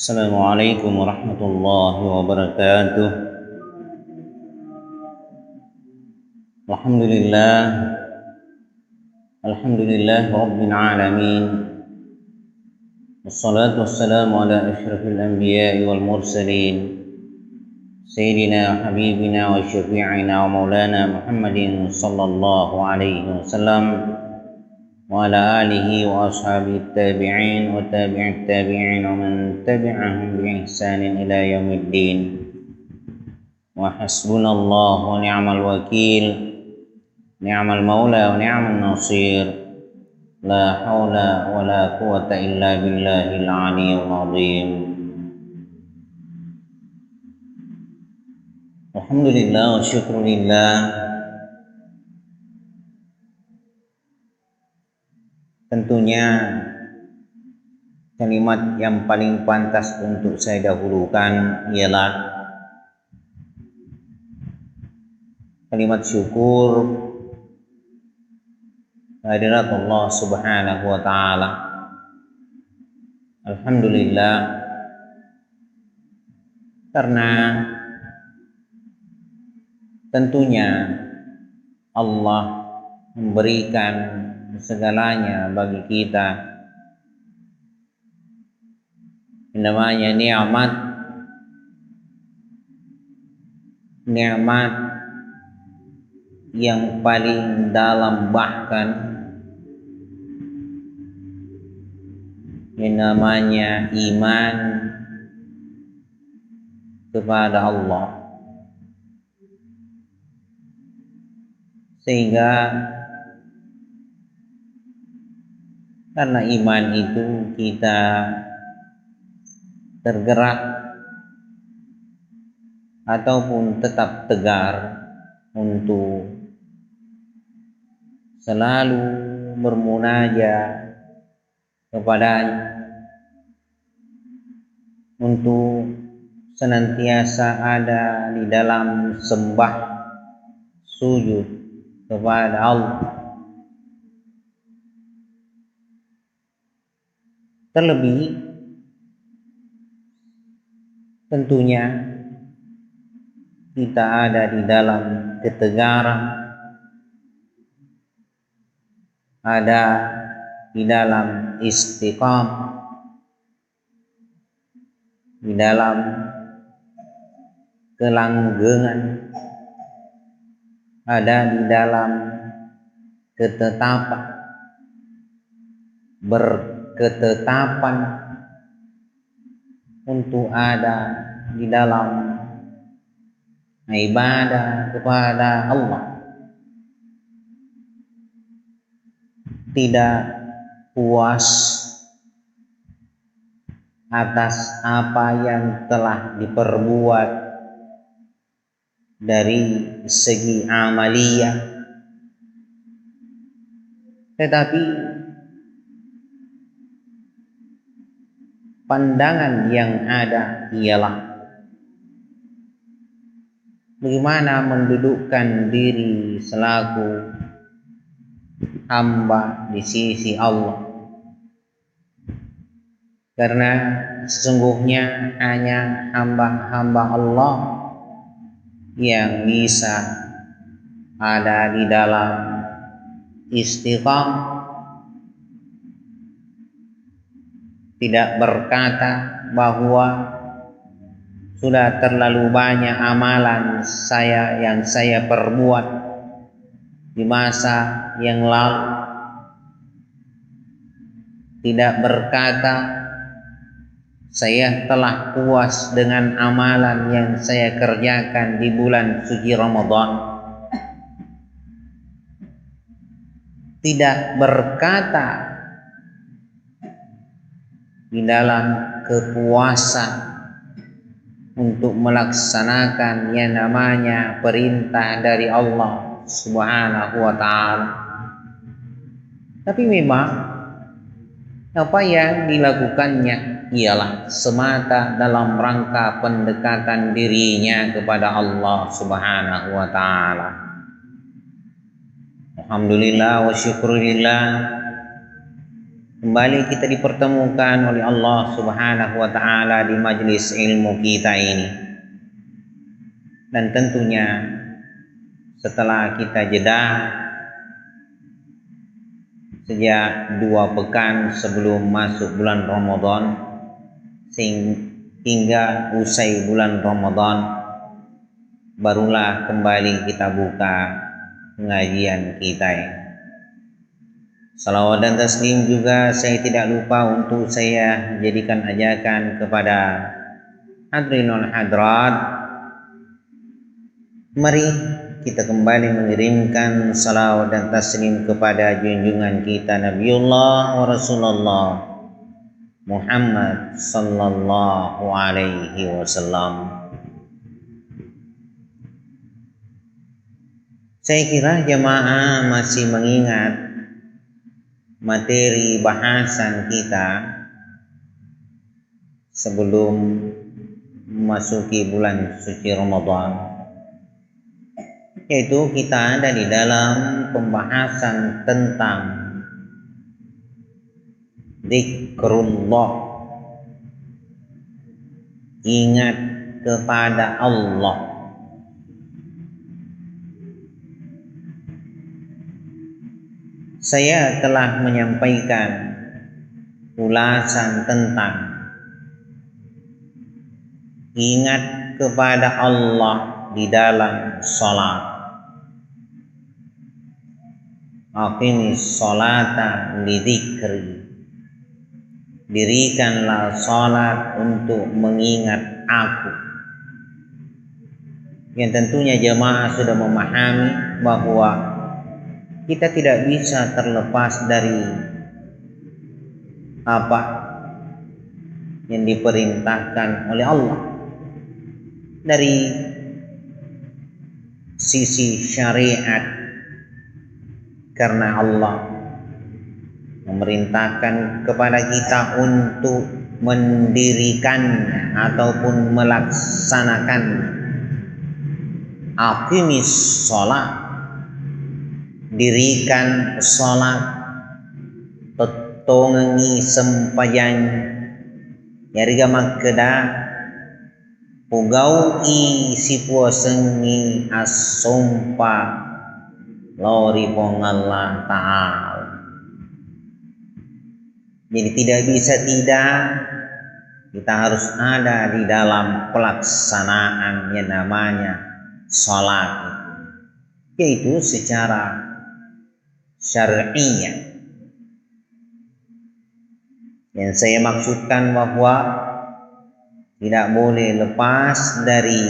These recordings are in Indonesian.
Assalamualaikum warahmatullahi wabarakatuh. Alhamdulillah, alhamdulillah rabbil alamin. Wassalatu wassalamu ala asyrafil anbiya'i wal mursalin. Sayyidina habibina wa syafi'ina wa maulana Muhammadin sallallahu alaihi wasallam wa ala alihi wa ashabihi tabi'in wa tabi'it tabi'in wa man tabi'ahum bi ihsanin ila yaumiddin. Wa hasbunallahu wa ni'mal wakil, ni'mal maula wa ni'mal nasir. La haula wa la quwata illa billahil aliyyil azim. Alhamdulillah wa syukrulillah. Tentunya kalimat yang paling pantas untuk saya dahulukan ialah kalimat syukur kehadirat Allah Subhanahu wa taala. Alhamdulillah, karena tentunya Allah memberikan segalanya bagi kita, namanya nikmat yang paling dalam, bahkan yang namanya iman kepada Allah. Sehingga karena iman itu kita tergerak ataupun tetap tegar untuk selalu bermunajat kepadanya, untuk senantiasa ada di dalam sembah sujud kepada Allah. Terlebih tentunya kita ada di dalam ketegaran, ada di dalam istiqamah, di dalam kelanggengan, ada di dalam ketetapan, berketetapan untuk ada di dalam ibadah kepada Allah, tidak puas atas apa yang telah diperbuat dari segi amaliyah, tetapi pandangan yang ada ialah bagaimana mendudukkan diri selaku hamba di sisi Allah. Karena sesungguhnya hanya hamba-hamba Allah yang bisa ada di dalam istiqamah, tidak berkata bahwa sudah terlalu banyak amalan yang saya perbuat di masa yang lalu, tidak berkata saya telah puas dengan amalan yang saya kerjakan di bulan suci Ramadan, tidak berkata di dalam kepuasan untuk melaksanakan yang namanya perintah dari Allah Subhanahu wa ta'ala. Tapi memang apa yang dilakukannya ialah semata dalam rangka pendekatan dirinya kepada Allah Subhanahu wa ta'ala. Alhamdulillah wa syukurillah, Kembali kita dipertemukan oleh Allah Subhanahu wa Ta'ala di majelis ilmu kita ini. Dan tentunya setelah kita jeda sejak 2 pekan sebelum masuk bulan Ramadan hingga usai bulan Ramadan, barulah kembali kita buka pengajian kita ini. Salawat dan taslim juga saya tidak lupa untuk saya jadikan ajakan kepada hadirin hadrat. Mari kita kembali mengirimkan salawat dan taslim kepada junjungan kita Nabiullah wa Rasulullah Muhammad sallallahu alaihi wasallam. Saya kira jemaah masih mengingat materi bahasan kita sebelum memasuki bulan suci Ramadan, yaitu kita ada di dalam pembahasan tentang zikrullah, ingat kepada Allah. Saya telah menyampaikan ulasan tentang ingat kepada Allah di dalam sholat. Aqimis sholata lidzikri, dirikanlah sholat untuk mengingat aku. Yang tentunya jemaah sudah memahami bahwa kita tidak bisa terlepas dari apa yang diperintahkan oleh Allah dari sisi syariat, karena Allah memerintahkan kepada kita untuk mendirikannya ataupun melaksanakannya. Aqimis sholat, dirikan sholat, tetongengi sempayang yariga magkeda pugau i sipuasengi asumpa lori Allah Ta'ala. Jadi tidak bisa tidak, kita harus ada di dalam pelaksanaan yang namanya sholat, yaitu secara syar'iyah. Yang saya maksudkan bahwa tidak boleh lepas dari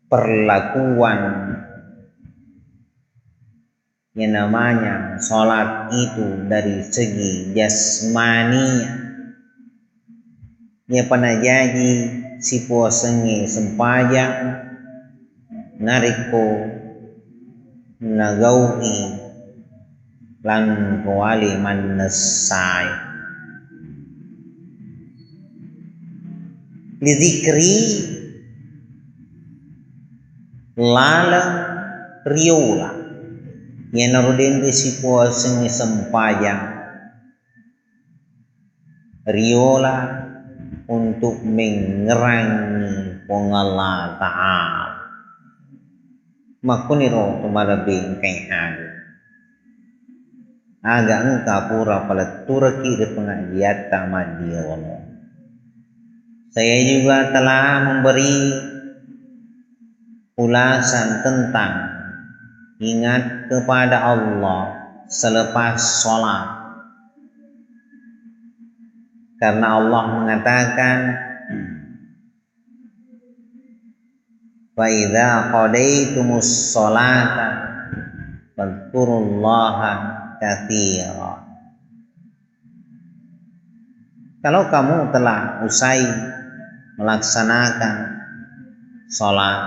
perlakuan yang namanya sholat itu dari segi jasmani. Ya panajaji si puasengi sempayang nariko nagawi lan wali manesai lidzikri lala riola yang narudin si puasengi sempayang riola untuk mengerangi Allah Ta'ala. Makuniro tumalabing kay halo. Aga ang kapura pala turaki de pengajian tamadiyono. Saya juga telah memberi ulasan tentang ingat kepada Allah selepas sholat. Karena Allah mengatakan fa idza qadaytumus sholata fadhkurullaha katsira. Kalau kamu telah usai melaksanakan sholat,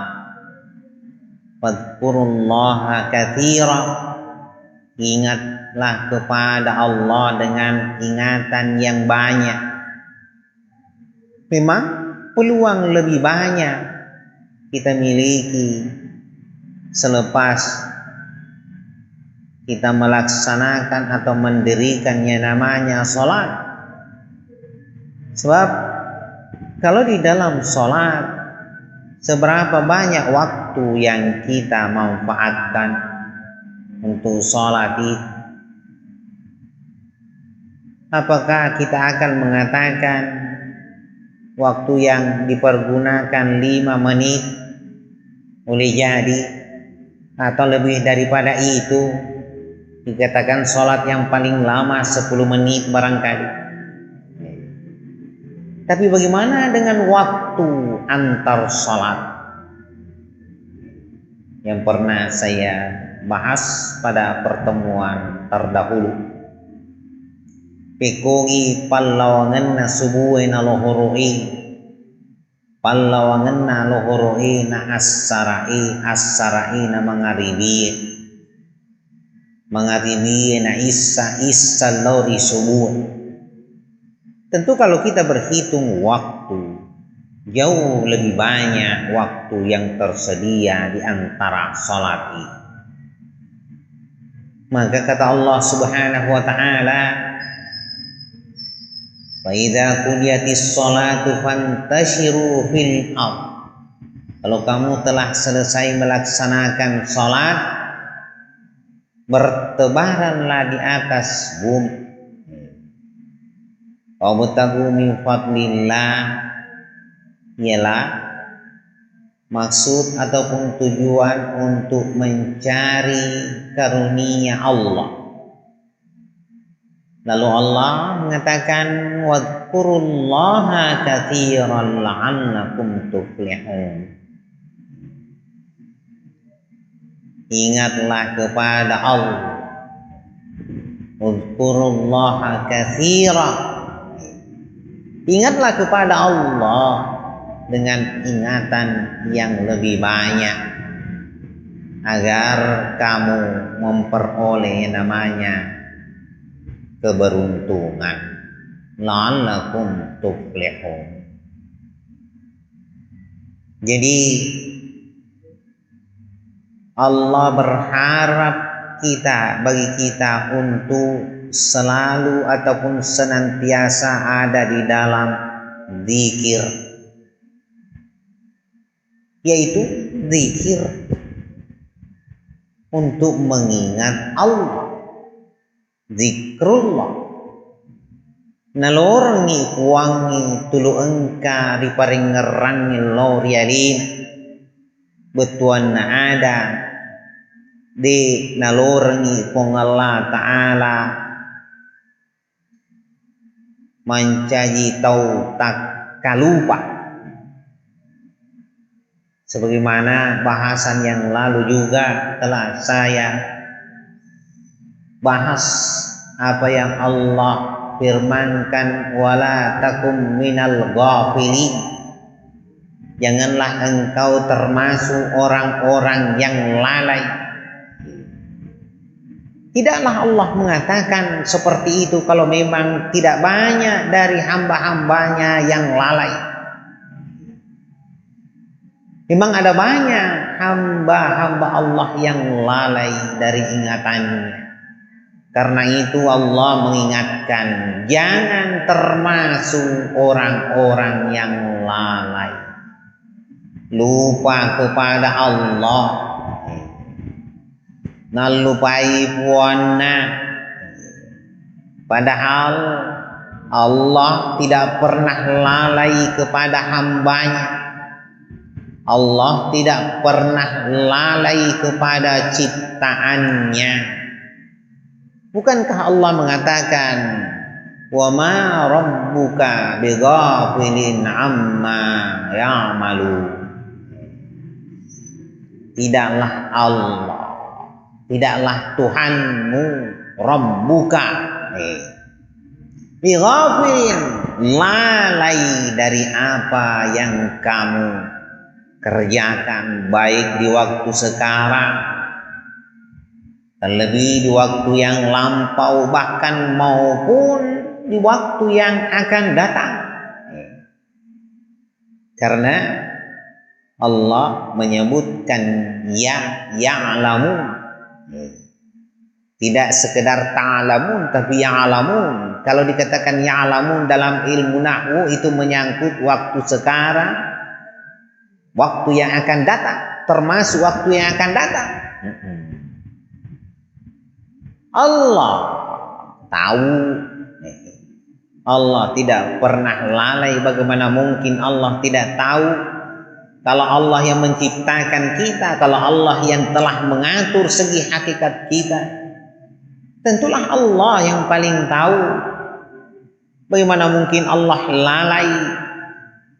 fadhkurullaha katsira, ingatlah kepada Allah dengan ingatan yang banyak. Memang peluang lebih banyak kita miliki selepas kita melaksanakan atau mendirikannya namanya sholat. Sebab kalau di dalam sholat, seberapa banyak waktu yang kita manfaatkan untuk sholat itu? Apakah kita akan mengatakan waktu yang dipergunakan 5 menit boleh jadi, atau lebih daripada itu, dikatakan sholat yang paling lama 10 menit barangkali. Tapi bagaimana dengan waktu antar sholat yang pernah saya bahas pada pertemuan terdahulu? Pekongi pallawangan subuhi na lohoroi, pallawangan na lohoroi na assarai na mangaribi na isa lori subuh. Tentu kalau kita berhitung waktu, jauh lebih banyak waktu yang tersedia di antara sholat ini. Maka kata Allah Subhanahu wa ta'ala, wa idza qudiyatis sholatu fantashiru fil ardh. Kalau kamu telah selesai melaksanakan sholat, bertebaranlah di atas bumi. Wabtagu min fadlillah, ialah maksud ataupun tujuan untuk mencari karunia Allah. Lalu Allah mengatakan wadhkurullaha katsiran la'allakum tuflihun. Ingatlah kepada Allah. Wadhkurullaha katsiran. Ingatlah kepada Allah dengan ingatan yang lebih banyak agar kamu memperoleh namanya keberuntungan. La'allakum tuflihun. Jadi Allah berharap bagi kita untuk selalu ataupun senantiasa ada di dalam zikir, yaitu zikir untuk mengingat Allah, zikrullah. Nalorangi kuangi tulu engka riparingerangi lorialin betuan ada di nalorangi kong Allah Ta'ala mencaji tau tak kalupa, sebagaimana bahasan yang lalu juga telah saya bahas apa yang Allah firmankan, wala takum minal ghafilin. Janganlah engkau termasuk orang-orang yang lalai. Tidaklah Allah mengatakan seperti itu kalau memang tidak banyak dari hamba-hambanya yang lalai. Memang ada banyak hamba-hamba Allah yang lalai dari ingatannya. Karena itu Allah mengingatkan, jangan termasuk orang-orang yang lalai, lupa kepada Allah, nalupai puana. Padahal Allah tidak pernah lalai kepada hambanya. Allah tidak pernah lalai kepada ciptaannya. Bukankah Allah mengatakan, wa ma rabbuka bighafilin amma ya'malu. Tidaklah Allah, tidaklah Tuhanmu, Rabbuka, bighafilin, lalai dari apa yang kamu kerjakan, baik di waktu sekarang, terlebih di waktu yang lampau, bahkan maupun di waktu yang akan datang. Karena Allah menyebutkan ya'lamu, Tidak sekedar ta'lamun tapi ya'lamun. Kalau dikatakan ya'lamun dalam ilmu nahwu itu menyangkut waktu sekarang, waktu yang akan datang, termasuk waktu yang akan datang. Allah tahu. Allah tidak pernah lalai. Bagaimana mungkin Allah tidak tahu? Kalau Allah yang menciptakan kita, kalau Allah yang telah mengatur segi hakikat kita, tentulah Allah yang paling tahu. Bagaimana mungkin Allah lalai?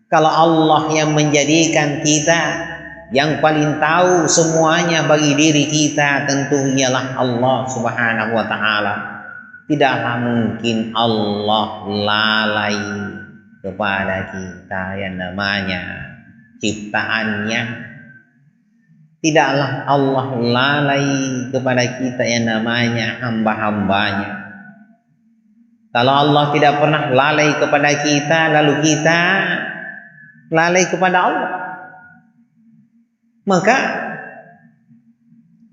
Kalau Allah yang menjadikan kita, yang paling tahu semuanya bagi diri kita, tentu ialah Allah Subhanahu wa ta'ala. Tidaklah mungkin Allah lalai kepada kita yang namanya ciptaannya. Tidaklah Allah lalai kepada kita yang namanya hamba-hambanya. Kalau Allah tidak pernah lalai kepada kita, lalu kita lalai kepada Allah, maka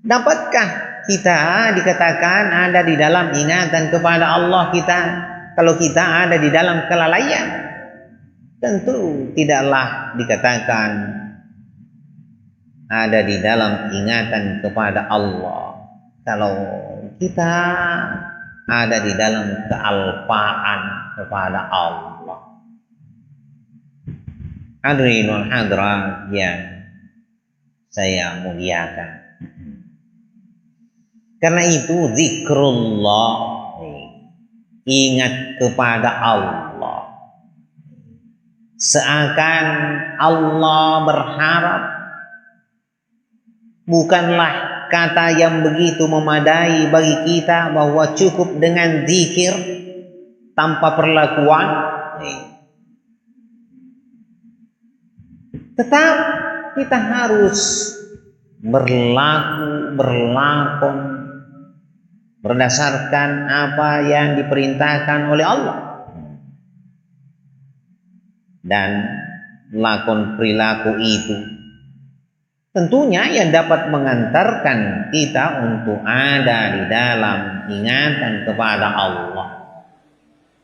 dapatkah kita dikatakan ada di dalam ingatan kepada Allah kita kalau kita ada di dalam kelalaian? Tentu tidaklah dikatakan ada di dalam ingatan kepada Allah kalau kita ada di dalam kealpaan kepada Allah. Hadirinul hadirat yang saya muliakan, karena itu zikrullah, ingat kepada Allah, seakan Allah berharap, bukanlah kata yang begitu memadai bagi kita bahwa cukup dengan zikir tanpa perlakuan. Tetap kita harus berlakon berdasarkan apa yang diperintahkan oleh Allah, dan lakon perilaku itu tentunya yang dapat mengantarkan kita untuk ada di dalam ingatan kepada Allah.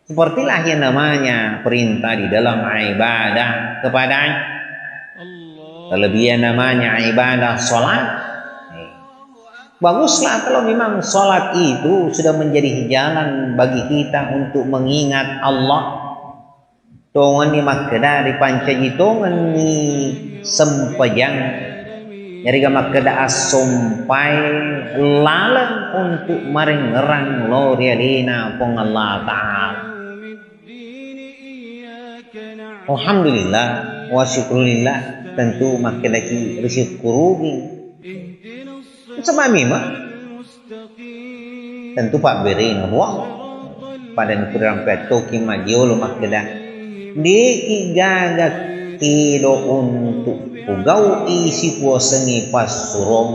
Sepertilah yang namanya perintah di dalam ibadah kepadanya. Kelebihan namanya ibadah sholat. Baguslah kalau memang sholat itu sudah menjadi jalan bagi kita untuk mengingat Allah. Tongan ni makada di pancaji tongan ni sempajang. Nyari ga makada asumpai lalang untuk marengerang lorialina pong Allah Ta'ala. Alhamdulillah wa syukurillah. Tentu makadaki bersyukurugi sama mima. Tentu Pak Berino wah pada kurang petoki majiolo makada deki gagak kido untuk pugau isi puasengi pasurong,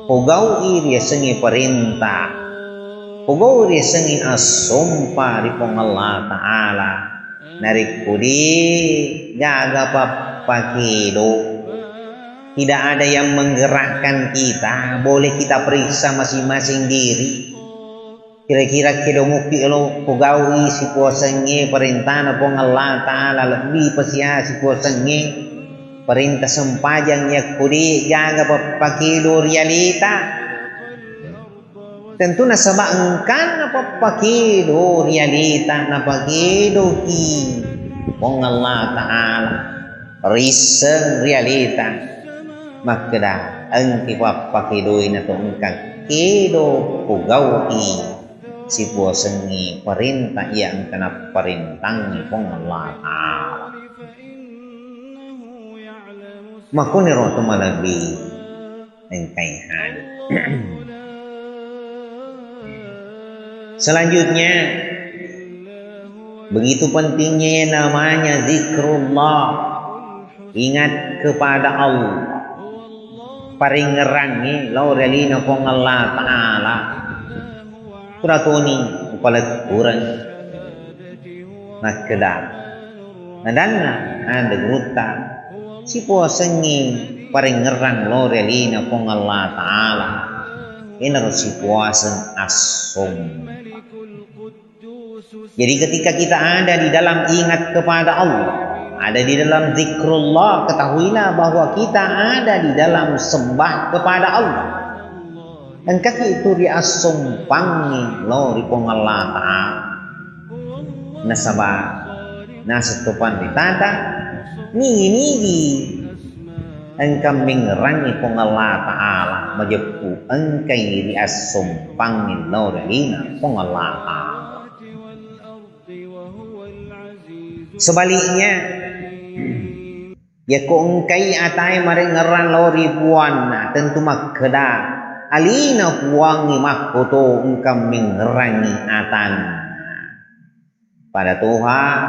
pugau iri sengi perintah, pugau iri sengi asumpa di pong Allah Ta'ala narik kudi gaga pakido. Tidak ada yang menggerakkan kita. Boleh kita periksa masing-masing diri. Kira-kira kido muki lo pugawi si puasange perintah na pong Allah Ta'ala lebih pasia si puasange perintah sempajang ya kudi jaga pakido realita. Tentu na sabangkan na pakido realita na pakido ki pong Allah Ta'ala riseng realita makda ang pakidoy na tungkang kido pugawi si puasangi perintah yang kena perintang ni pong Allah Ta'ala. Makuni roto malabi ang kaihan. Selanjutnya, begitu pentingnya yang namanya zikrullah, ingat kepada Allah. Paringerangi laurelina pong Allah Ta'ala. Kuratoni upalat kurang nakkedar. Nadana ada gruta si puasangi paringerang laurelina pong Allah Ta'ala. energi puasa asum. Jadi ketika kita ada di dalam ingat kepada Allah, ada di dalam zikrullah, ketahuilah bahwa kita ada di dalam sembah kepada Allah. Dan kaki itu riasum pangi lo ripong Allah ta'ala nasabah nasetupan ditata nigi engkam mingrangi pong Allah ta'ala majepu engkai riasum pangi lo rina pong Allah ta'ala. Sebaliknya ya ko engkai atai marengeran lo ribuan tentu makeda alina puangi makoto engkam mingrangi atan pada Tuhan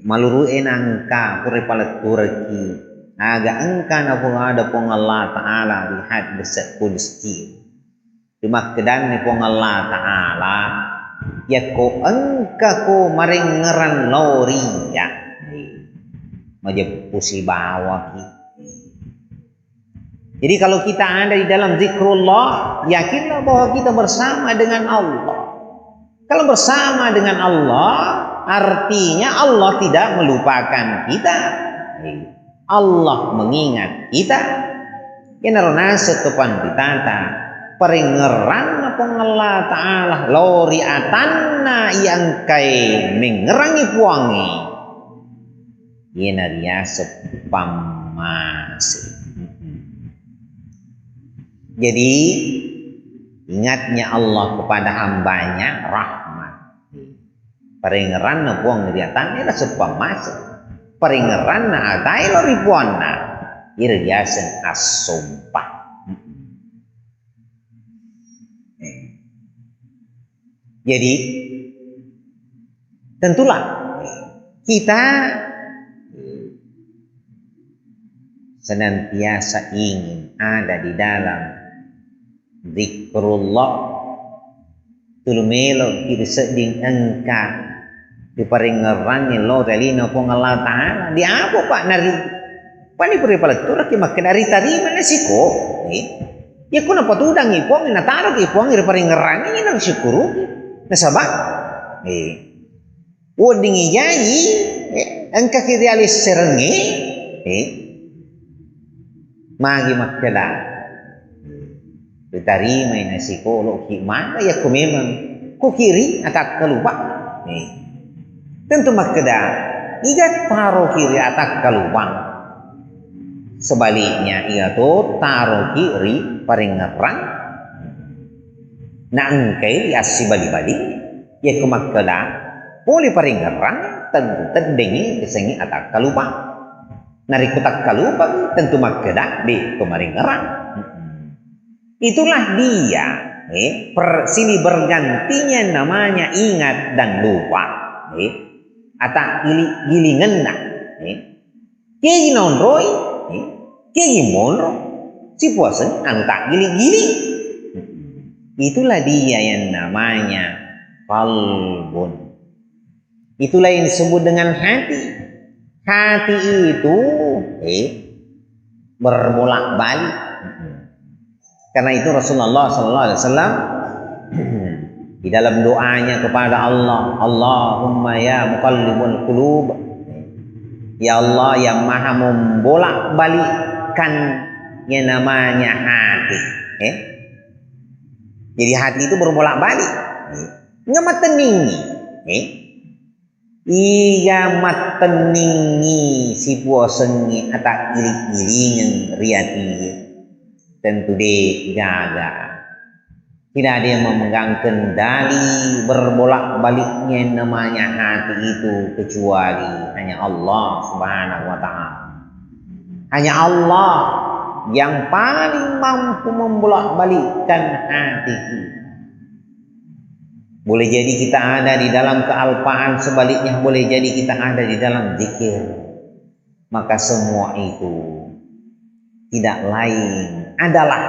maluruin angka puri palaturaki aga engka na pong ada pong Allah ta'ala lihat beset kudisti cuma kedan ni pong Allah ta'ala ya ko engka ko marengeran lori ya majepusi bawa ki. Jadi kalau kita ada di dalam zikrullah, yakinlah bahwa kita bersama dengan Allah. Kalau bersama dengan Allah, artinya Allah tidak melupakan kita. Allah mengingat kita. Yenarona setupan ditata, peringeran pong Allah Ta'ala, lori atanna yang kai mengerangi puangi. Yenaria sepamasi. Jadi ingatnya Allah kepada hambanya rahmat. Peringeran na puang ngeriatan ila sepamasa. Peringeran na atai lo ribuan na iryasan asumpah. Jadi tentulah kita senantiasa ingin ada di dalam zikrullah tulumelo kiri seding engka di paringerannya lo relino pong Allah Ta'ala di apa pak nari pani puri palatura ki makenari tarima na siko ya kuna patudang ipong nataro ki ipong iri paringerannya ni nang syukuru nasabak wodingi janji engka ki realis serengi magi makeda ditarima na psikolog mana ya ko memang ko kiri atak kalupa tentu makeda iga taro kiri atak kalupang sebaliknya iga to taro kiri paringeran na engkai asi bali-bali ya ko makeda poli paringeran tentu terdengi kesengi atak kalupang narikutak kalupang tentu makeda di kemaringeran. Itulah dia sini bergantinya namanya ingat dan lupa atau gilingan nak kaya nonroy kaya monro si puasan anu tak giling-giling. Itulah dia yang namanya qalbun. Itulah yang disebut dengan hati. Hati itu berbolak-balik. Karena itu Rasulullah SAW di dalam doanya kepada Allah, Allahumma ya muqallibul qulub, ya Allah yang maha membolak-balikkan yang namanya hati. Jadi hati itu berbolak-balik. Ngamateningi, iga mateningi si puasengi atak giling-gilingan riati. Tentu deh gagal. Tidak ada yang memegang kendali berbolak-baliknya namanya hati itu kecuali hanya Allah Subhanahu wa Ta'ala. Hanya Allah yang paling mampu membolak-balikkan hati kita. Boleh jadi kita ada di dalam kealpaan, sebaliknya boleh jadi kita ada di dalam zikir. Maka semua itu tidak lain adalah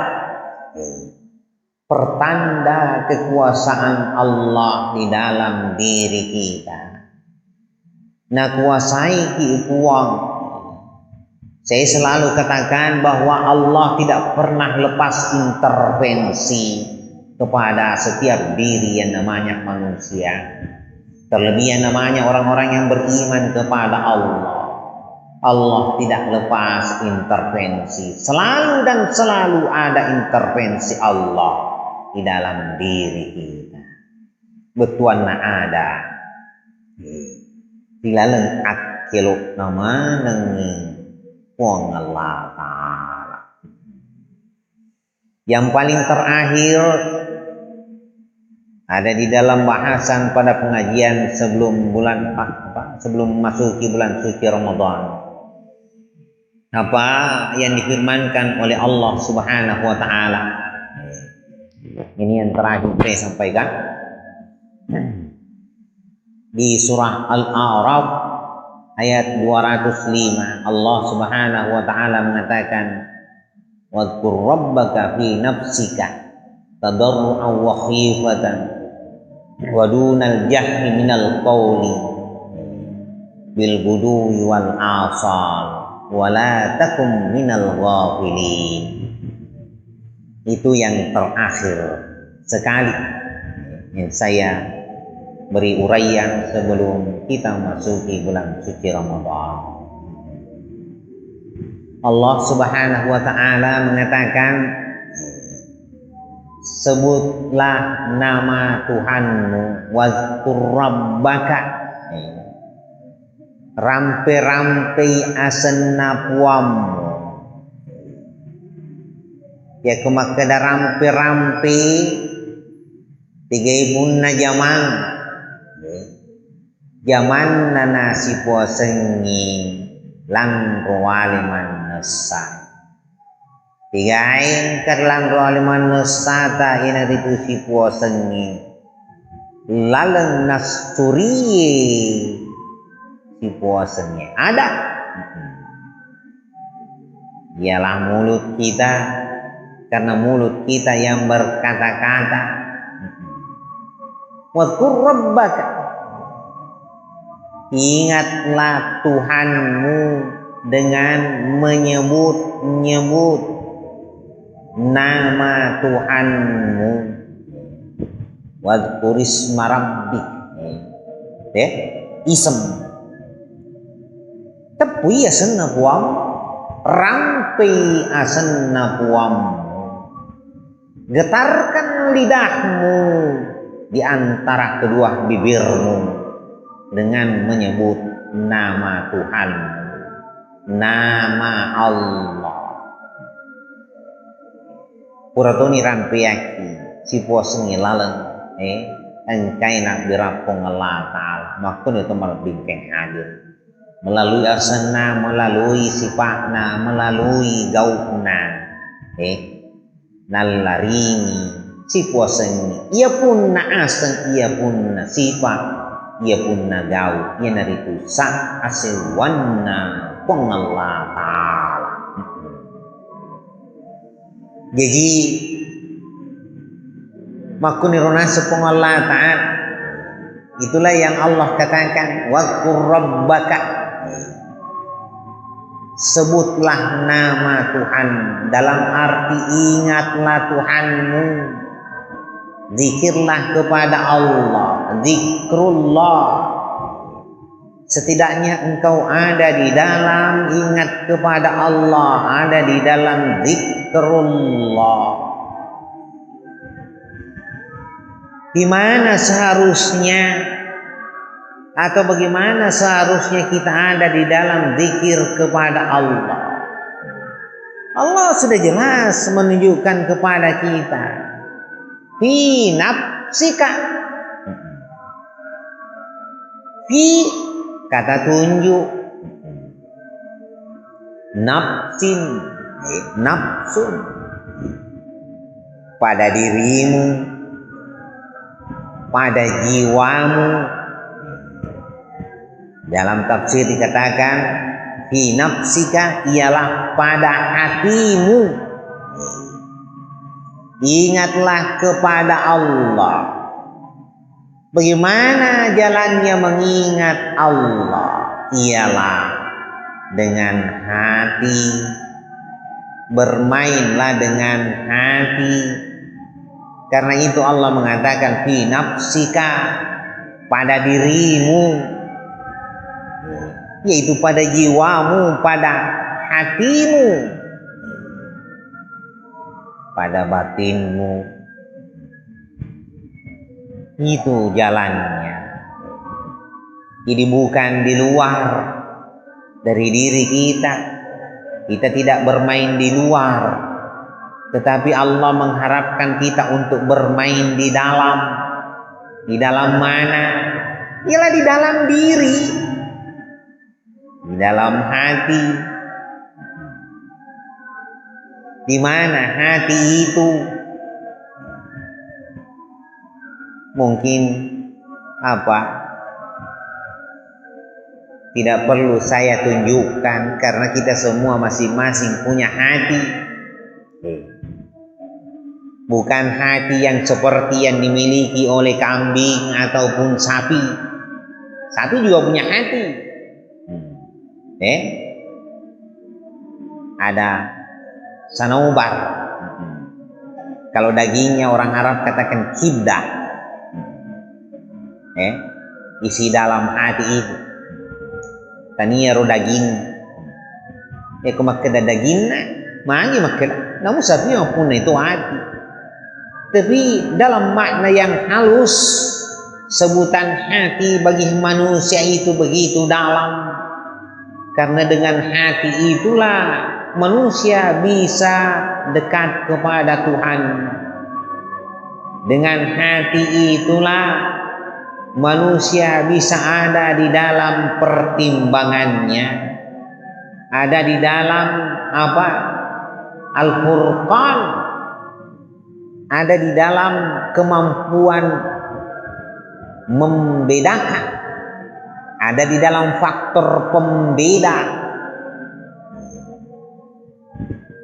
pertanda kekuasaan Allah di dalam diri kita. Nah kuasai ki uang Saya selalu katakan bahwa Allah tidak pernah lepas intervensi kepada setiap diri yang namanya manusia. Terlebih yang namanya orang-orang yang beriman kepada Allah. Allah tidak lepas intervensi. Selalu dan selalu ada intervensi Allah di dalam diri kita. Betuan na ada. Dilaleng akiluk nama nengi Wong Allah Ta'ala. Yang paling terakhir ada di dalam bahasan pada pengajian sebelum sebelum masuki bulan suci Ramadan. Apa yang difirmankan oleh Allah Subhanahu wa Ta'ala. Ini yang terakhir saya sampaikan di surah Al-A'raf ayat 205. Allah Subhanahu wa Ta'ala mengatakan, wadhkur rabbaka fi nafsika tadarru'an wa khifatan wa dunal jahri minal qawli bil guduwi wal asal wa la takum minal ghafilin. Itu yang terakhir sekali yang saya beri uraian sebelum kita masuki bulan suci Ramadan. Allah Subhanahu wa Ta'ala mengatakan, sebutlah nama Tuhanmu, wazkur rabbaka, rampe-rampe asenna puammu. Ya kemakada rampe-rampe tiga ibun na zaman nana si puasengi lang roaliman nesa. Tigain kerlang roaliman nesa ta ina itu si puasengi laleng nasturiye si puasengi ada. Ialah mulut kita, karena mulut kita yang berkata-kata. Wadhkur rabbaka, ingatlah Tuhanmu dengan menyebut-nyebut nama Tuhanmu. Wadhkur isma rabbik, isem tepi asenna puam, rampe asenna puam. Getarkan lidahmu di antara kedua bibirmu dengan menyebut nama Tuhan, nama Allah. Puratoni rampiaki si puasengi laleng engkai nak birapong Allah Ta'ala. Makun itu malah bingkeng hadir melalui asana, melalui sifatna, melalui gaukna nalaringi si puasengi. Ia pun na aseng, ia pun na sifat, ia pun na gau, ia naritu sa asewanna pong Allah Ta'ala. Jadi makunirona sepong Allah Ta'ala. Itulah yang Allah katakan, wadhkur rabbaka, sebutlah nama Tuhan, dalam arti ingatlah Tuhanmu, zikirlah kepada Allah, zikrullah. Setidaknya engkau ada di dalam ingat kepada Allah, ada di dalam zikrullah. Di mana seharusnya atau bagaimana seharusnya kita ada di dalam zikir kepada Allah? Allah sudah jelas menunjukkan kepada kita, fi nafsika, fi kata tunjuk, nafsin, nafsun, pada dirimu, pada jiwamu. Dalam tafsir dikatakan fi nafsika, ialah pada hatimu. Ingatlah kepada Allah. Bagaimana jalannya mengingat Allah? Ialah dengan hati, bermainlah dengan hati. Karena itu Allah mengatakan fi nafsika, pada dirimu, yaitu pada jiwamu, pada hatimu, pada batinmu. Itu jalannya. Jadi bukan di luar dari diri kita. Kita tidak bermain di luar, tetapi Allah mengharapkan kita untuk bermain di dalam. Di dalam mana? Ialah di dalam diri, di dalam hati. Di mana hati itu? Mungkin tidak perlu saya tunjukkan, karena kita semua masing-masing punya hati. Bukan hati yang seperti yang dimiliki oleh kambing ataupun sapi. Sapi juga punya hati. Ada sanobar. Kalau dagingnya orang Arab katakan kibdah. Isi dalam hati itu. Tania ro daging. Kumakeda daging magi makeda. Namun sapinya pun itu hati. Tapi dalam makna yang halus, sebutan hati bagi manusia itu begitu dalam. Karena dengan hati itulah manusia bisa dekat kepada Tuhan. Dengan hati itulah manusia bisa ada di dalam pertimbangannya, ada di dalam Al-Furqan, ada di dalam kemampuan membedakan, ada di dalam faktor pembeda,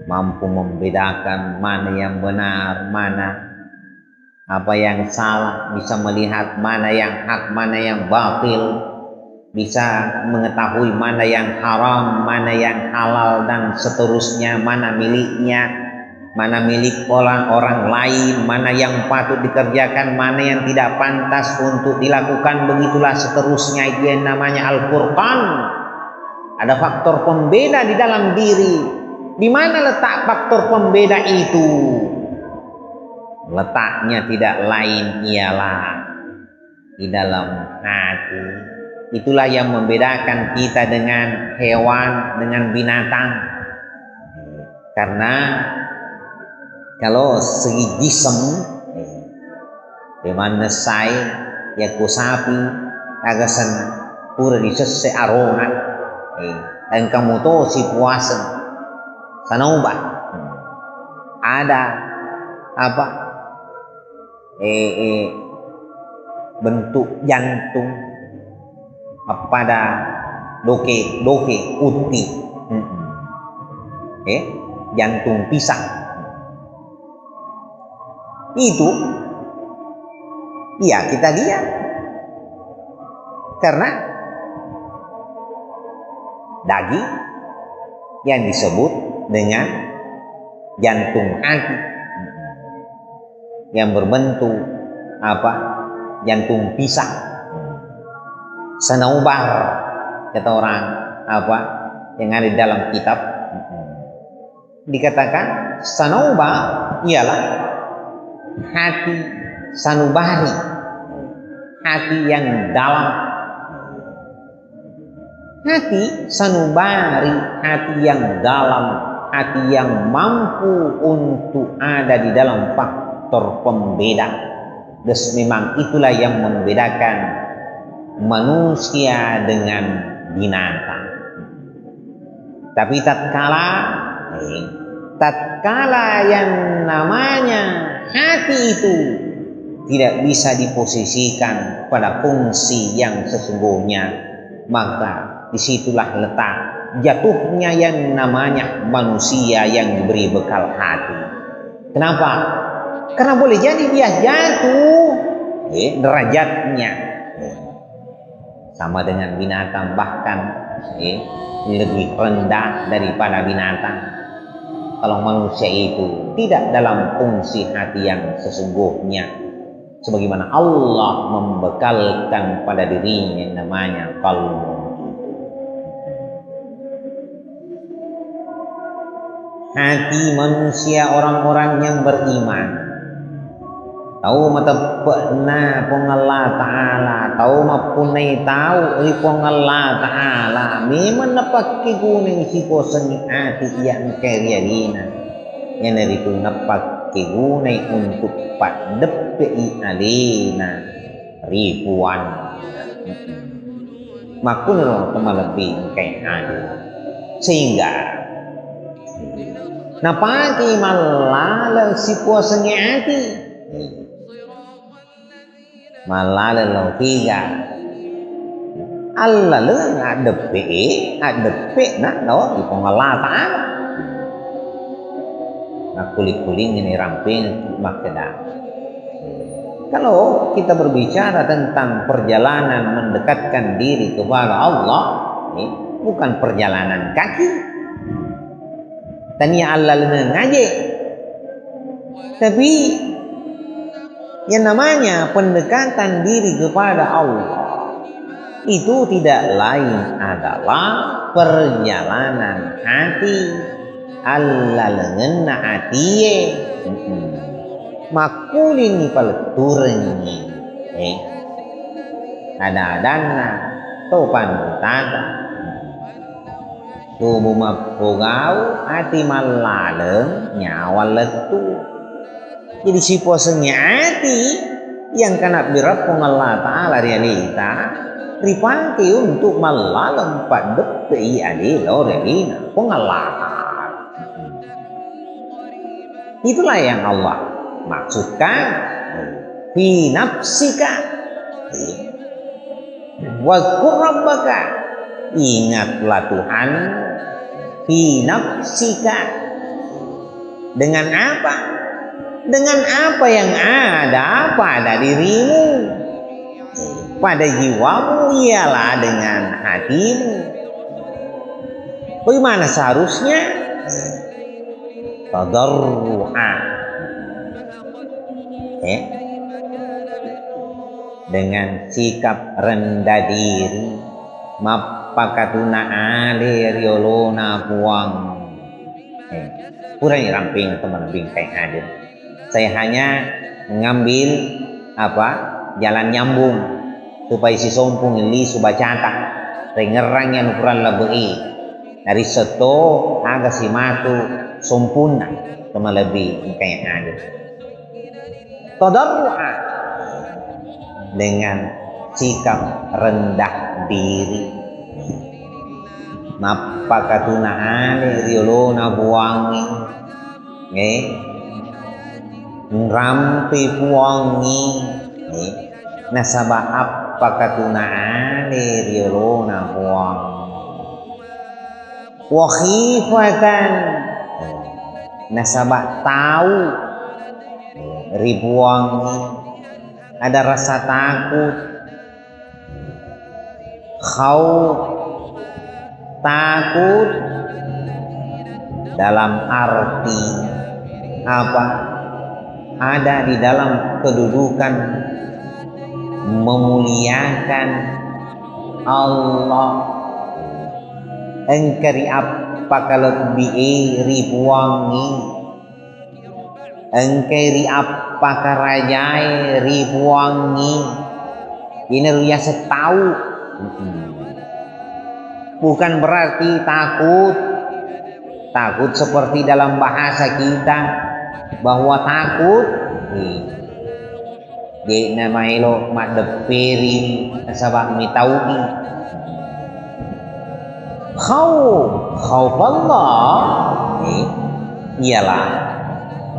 mampu membedakan mana yang benar, mana yang salah, bisa melihat mana yang hak, mana yang batil, bisa mengetahui mana yang haram, mana yang halal, dan seterusnya, mana miliknya, mana milik orang lain, mana yang patut dikerjakan, mana yang tidak pantas untuk dilakukan, begitulah seterusnya. Itu yang namanya Al-Furqan. Ada faktor pembeda di dalam diri. Di mana letak faktor pembeda itu? Letaknya tidak lain ialah di dalam hati. Itulah yang membedakan kita dengan hewan, dengan binatang. Karena kalau segi jism, dimana saya ya ku sapi agasan pura di sese arona, dan kamu to si puasa sanoba ada bentuk jantung pada doke uti, jantung pisang itu, ya kita lihat, karena daging yang disebut dengan jantung hati yang berbentuk jantung pisang, senaubar kata orang yang ada di dalam kitab, dikatakan senaubar ialah hati sanubari, hati yang dalam, hati sanubari, hati yang dalam, hati yang mampu untuk ada di dalam faktor pembeda. Dan memang itulah yang membedakan manusia dengan binatang. Tapi tatkala yang namanya hati itu tidak bisa diposisikan pada fungsi yang sesungguhnya, maka disitulah letak jatuhnya yang namanya manusia yang diberi bekal hati. Kenapa? Karena boleh jadi dia jatuh derajatnya sama dengan binatang, bahkan lebih rendah daripada binatang. Kalau manusia itu tidak dalam fungsi hati yang sesungguhnya, sebagaimana Allah membekalkan pada dirinya yang namanya qalbu. Hati manusia orang-orang yang beriman tahu matapna pong Allah Ta'ala, tahu mapunay tahu pong Allah Ta'ala, memang napagkigunin si po sa ati yang karyarina yan narito napagkigunay untuk padapi alina ribuan makunro tumalabing kay adi, sehingga napaki malalang si po sa ati malalaw tiga Allah lang adepe na no ipangalata na kuling-kuling ini ramping makeda. Kalau kita berbicara tentang perjalanan mendekatkan diri kepada Allah, bukan perjalanan kaki tanya Allah lang ngaji, tapi yang namanya pendekatan diri kepada Allah itu tidak lain adalah perjalanan hati Allah lengan hatiye makulin ni paleturni ada topan tata tubuh mapugau hati malaleng nyawa letu. Jadi si puasanya hati yang kena berat Allah Ta'ala realita ripaki untuk malalem padepi adilo realina Allah Ta'ala. Itulah yang Allah maksudkan fi nafsika wazkur rabbaka, ingatlah Tuhan fi nafsika. Dengan apa? Dengan apa yang ada pada dirimu, pada jiwamu, ialah dengan hatimu. Bagaimana seharusnya? Tadarru'a, dengan sikap rendah diri, mapakatuna ale riolona puang. Kurang ramping teman bingkai hadir. Saya hanya mengambil jalan nyambung supaya si sompung ini subacata rengerang yang ukuran lebih dari seto agak si matu sempurna teman lebih kayak ada tadarru'a, dengan sikap rendah diri, mapakatuna ale riolona buangi rampi puangi nasabah apakatuna ale riolona buang wakhifatan, nasabah tahu ribuangi ada rasa takut, khauf takut dalam arti apa? Ada di dalam kedudukan memuliakan Allah. Engkari apa kalau ribuangi, engkari apa kerajai ribuangi, ini riasa tahu. Bukan berarti takut seperti dalam bahasa kita bahwa takut di nama elo madeperi sabak mitaui khauf Allah ialah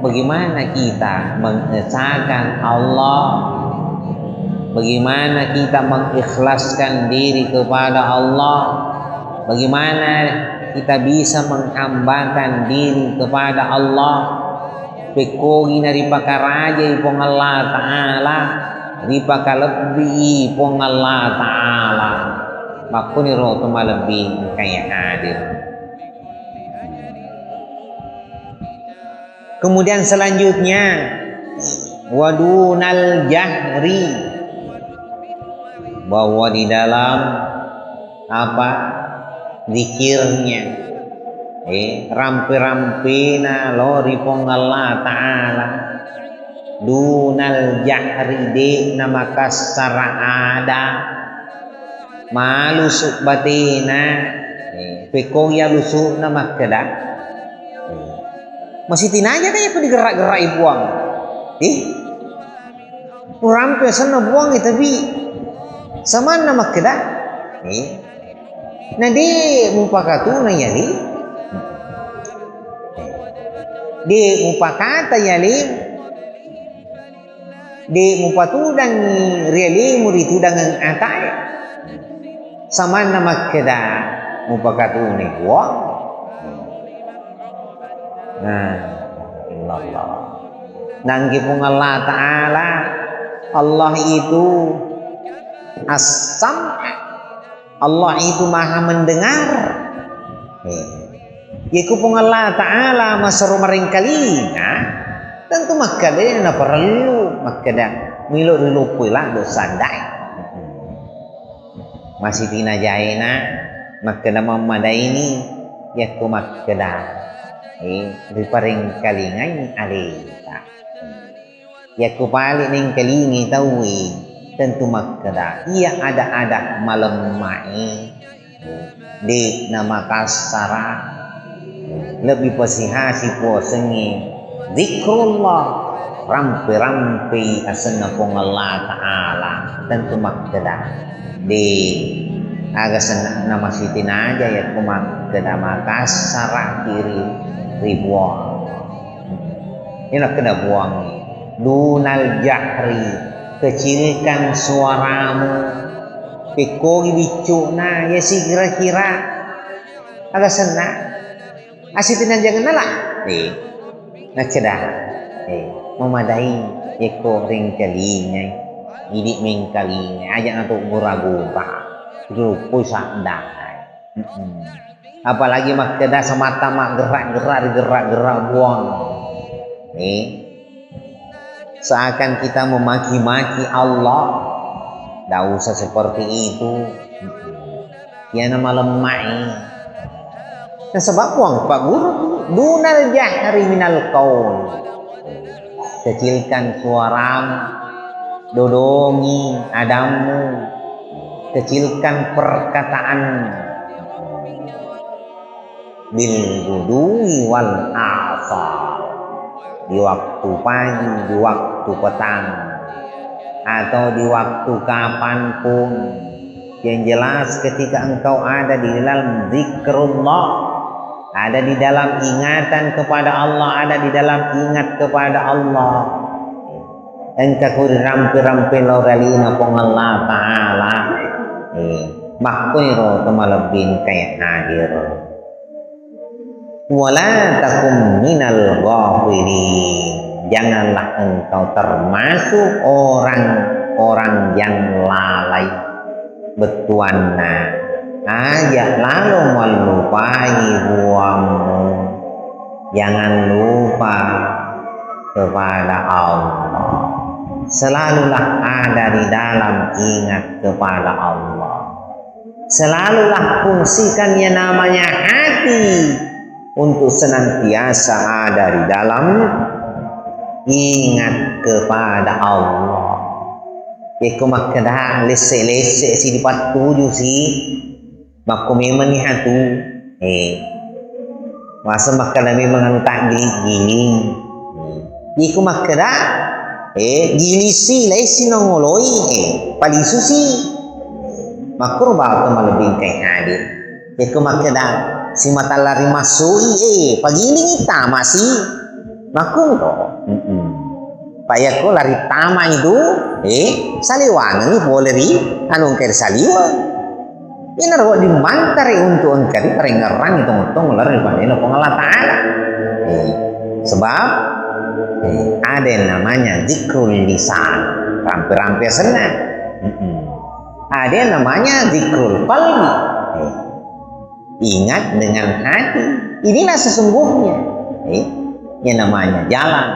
bagaimana kita mengesahkan Allah, bagaimana kita mengikhlaskan diri kepada Allah, bagaimana kita bisa menghambakan diri kepada Allah. Pekogi na ripakaraja ipong Allah Ta'ala, ripakalabdi ipong Allah Ta'ala. makuni roto malebih kayak hadir. Kemudian selanjutnya wadunal jahri, bahwa di dalam apa zikirnya rampi-rampina lori pong Allah Ta'ala dunal jahri de nama kasara ada malusuk batina pekong ya lusuk nama kedak masih tinaja kayak aku digerak-gerak buang rampe sana buang tapi sama nama kedak nah di mupakatuna ya di mupakata ya di mupatudang reali muritu dengan atai sama nama keda mupakatuna buang nah Allah nanggi pung Allah Ta'ala Allah itu as-sam, Allah itu maha mendengar. Yaku pun Allah Ta'ala masaru maring kalina tentu makada na perlu makada milo pula dosa dai masih tinajaina makada mamada ini yaku makada riparing kalingan alita yaku pali ning kalingi tawi tentu makada ia ada malam mai di nama kasara lebih pasihasi puasengi zikrullah rampi-rampi asana pong Allah Ta'ala tentu makada di agasan nama sitina aja ya kumakada makasara kiri ribuan ini kena buang dunal jahri kecilkan suaramu pikogi bicuna ya si kira-kira agak senang asitin jangan nalak nak cedah memadai eko ring kalinya idik ming kalinya ajak untuk gura-gura itu pusat dah apalagi mak cedah semata mak gerak-gerak buang seakan kita memaki-maki Allah. Tidak usah seperti itu. Ya nama lemah. Nah, sebab uang Pak Guru dunal jahri minal qaul. Kecilkan suaramu, dodongi adamu, kecilkan perkataan bil gudui wal asal. Di waktu pagi, di waktu petang, atau di waktu kapanpun, yang jelas ketika engkau ada di dalam zikrullah, ada di dalam ingatan kepada Allah, ada di dalam ingat kepada Allah, engkau rampi-rampi loralina pong Allah Ta'ala makkuiro temalabin kayak hadir. Wala takum minal ghafilin, janganlah engkau termasuk orang-orang yang lalai betuanna aja lalu melupai buamu. Jangan lupa kepada Allah, selalulah ada di dalam ingat kepada Allah, selalulah fungsikan yang namanya hati untuk senantiasa ada di dalam ingat kepada Allah. Ya kumak kedah lesek-lesek si dipat tujuh si makumiman ni hatu masa makalami mengantak giling ya kumak kedah gilisi lesi nongoloi palisu si makur bawa kemalebing kay hadir ya kumak kedah si mata lari masui pagiling ita masih makung to payako lari tama itu saliwangan ni boleh ri anong kaya saliwang inarwa di mantari untuk engkari paringarang itu ngotong lari panino pong Allah Ta'ala sebab ada yang namanya zikrul lisan rampe-rampe senang Ada yang namanya zikrul qalbi, ingat dengan hati. Inilah sesungguhnya yang namanya jalan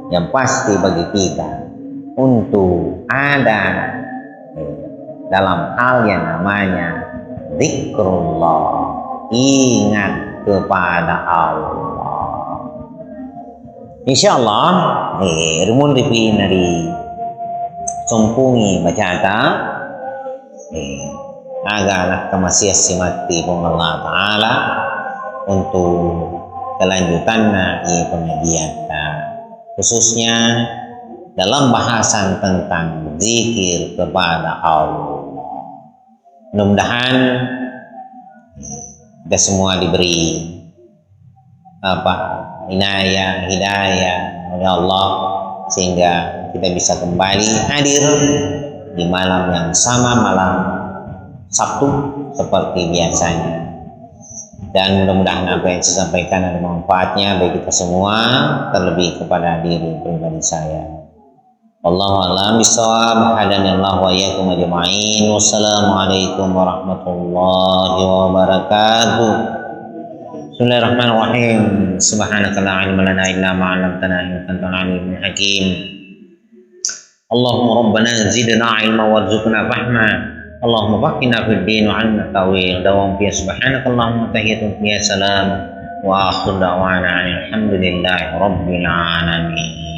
yang pasti bagi kita untuk ada dalam hal yang namanya zikrullah, ingat kepada Allah. Insyaallah rumun rifi nari sumpungi bacata agar kemasias simati Allah Ta'ala untuk kelanjutannya pengajian khususnya dalam bahasan tentang zikir kepada Allah. Mudah-mudahan kita semua diberi hidayah oleh Allah sehingga kita bisa kembali hadir di malam yang sama, malam Sabtu seperti biasanya. Dan mudah-mudahan apa yang saya sampaikan ada manfaatnya bagi kita semua, terlebih kepada diri pribadi saya. Wallahu a'lam bishawab. Hadanallahu wa iyyakum ajma'in. Wassalamualaikum warahmatullahi wabarakatuh. Bismillahirrahmanirrahim. Subhanaka la ilma lana illa ma 'allamtana innaka antal alimul hakim. Allahumma rabbana zidna ilma warzuqna fahma. Allahumma faqihna fid din wa 'allimna tawil. Dawam fi subhanakallahumma tahiyyatun fiha salam wa akhiru da'wana alhamdulillahi rabbil alamin.